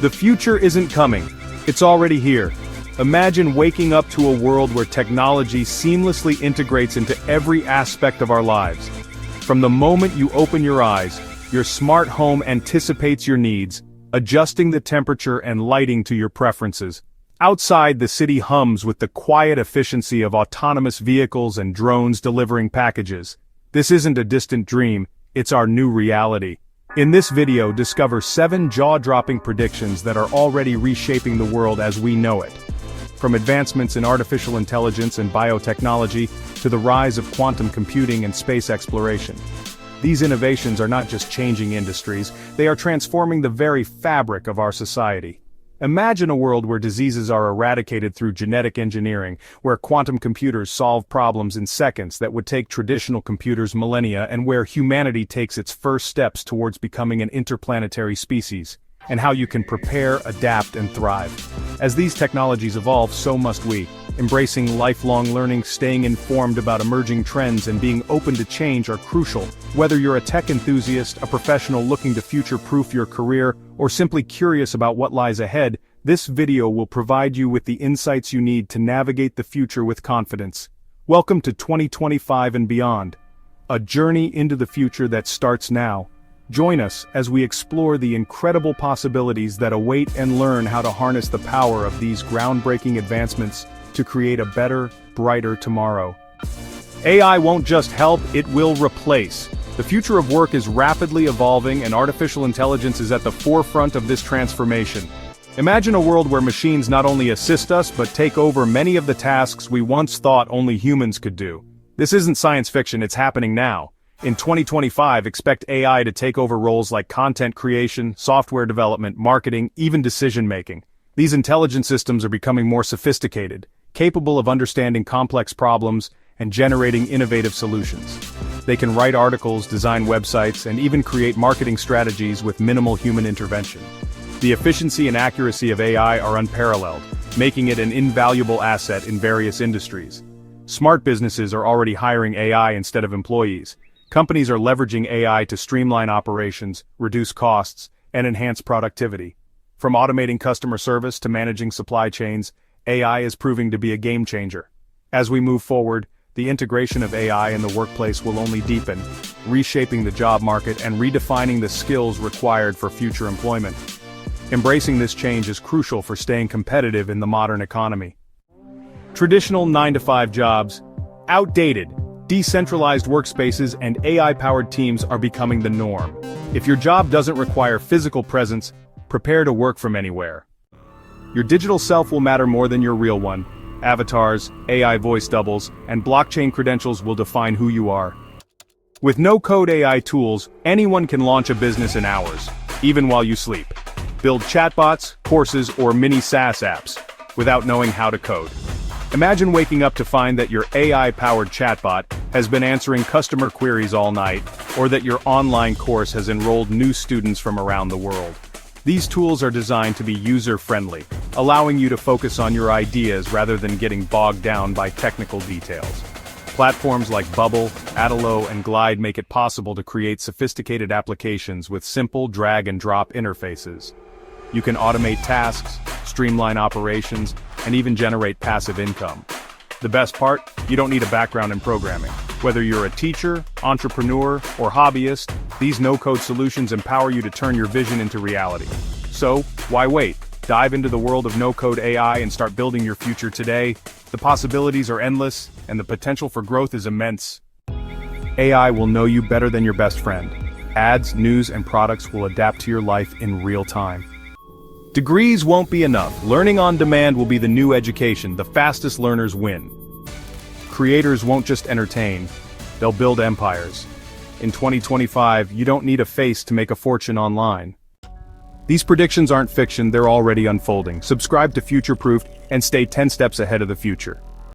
The future isn't coming, it's already here. Imagine waking up to a world where technology seamlessly integrates into every aspect of our lives. From the moment you open your eyes, your smart home anticipates your needs, adjusting the temperature and lighting to your preferences. Outside, the city hums with the quiet efficiency of autonomous vehicles and drones delivering packages. This isn't a distant dream, it's our new reality. In this video, discover 7 jaw-dropping predictions that are already reshaping the world as we know it. From advancements in artificial intelligence and biotechnology to the rise of quantum computing and space exploration. These innovations are not just changing industries, they are transforming the very fabric of our society. Imagine a world where diseases are eradicated through genetic engineering, where quantum computers solve problems in seconds that would take traditional computers millennia, and where humanity takes its first steps towards becoming an interplanetary species, and how you can prepare, adapt, and thrive. As these technologies evolve, so must we. Embracing lifelong learning, staying informed about emerging trends, and being open to change are crucial. Whether you're a tech enthusiast, a professional looking to future-proof your career, or simply curious about what lies ahead, this video will provide you with the insights you need to navigate the future with confidence. Welcome to 2025 and beyond, a journey into the future that starts now. Join us as we explore the incredible possibilities that await and learn how to harness the power of these groundbreaking advancements to create a better, brighter tomorrow. AI won't just help, it will replace. The future of work is rapidly evolving, and artificial intelligence is at the forefront of this transformation. Imagine a world where machines not only assist us but take over many of the tasks we once thought only humans could do. This isn't science fiction, it's happening now. In 2025, expect AI to take over roles like content creation, software development, marketing, even decision-making. These intelligent systems are becoming more sophisticated, capable of understanding complex problems and generating innovative solutions. They can write articles, design websites, and even create marketing strategies with minimal human intervention. The efficiency and accuracy of AI are unparalleled, making it an invaluable asset in various industries. Smart businesses are already hiring AI instead of employees. Companies are leveraging AI to streamline operations, reduce costs, and enhance productivity. From automating customer service to managing supply chains, AI is proving to be a game changer. As we move forward, the integration of AI in the workplace will only deepen, reshaping the job market and redefining the skills required for future employment. Embracing this change is crucial for staying competitive in the modern economy. Traditional 9-to-5 jobs, outdated, decentralized workspaces, and AI-powered teams are becoming the norm. If your job doesn't require physical presence, prepare to work from anywhere. Your digital self will matter more than your real one. Avatars, AI voice doubles, and blockchain credentials will define who you are. With no-code AI tools, anyone can launch a business in hours, even while you sleep. Build chatbots, courses, or mini SaaS apps, without knowing how to code. Imagine waking up to find that your AI-powered chatbot has been answering customer queries all night, or that your online course has enrolled new students from around the world. These tools are designed to be user-friendly, allowing you to focus on your ideas rather than getting bogged down by technical details. Platforms like Bubble, Atalo, and Glide make it possible to create sophisticated applications with simple drag-and-drop interfaces. You can automate tasks, streamline operations, and even generate passive income. The best part? You don't need a background in programming. Whether you're a teacher, entrepreneur, or hobbyist, these no-code solutions empower you to turn your vision into reality. So, why wait? Dive into the world of no-code AI and start building your future today. The possibilities are endless, and the potential for growth is immense. AI will know you better than your best friend. Ads, news, and products will adapt to your life in real time. Degrees won't be enough. Learning on demand will be the new education. The fastest learners win. Creators won't just entertain, they'll build empires. In 2025, you don't need a face to make a fortune online. These predictions aren't fiction, they're already unfolding. Subscribe to FutureProofed and stay 10 steps ahead of the future.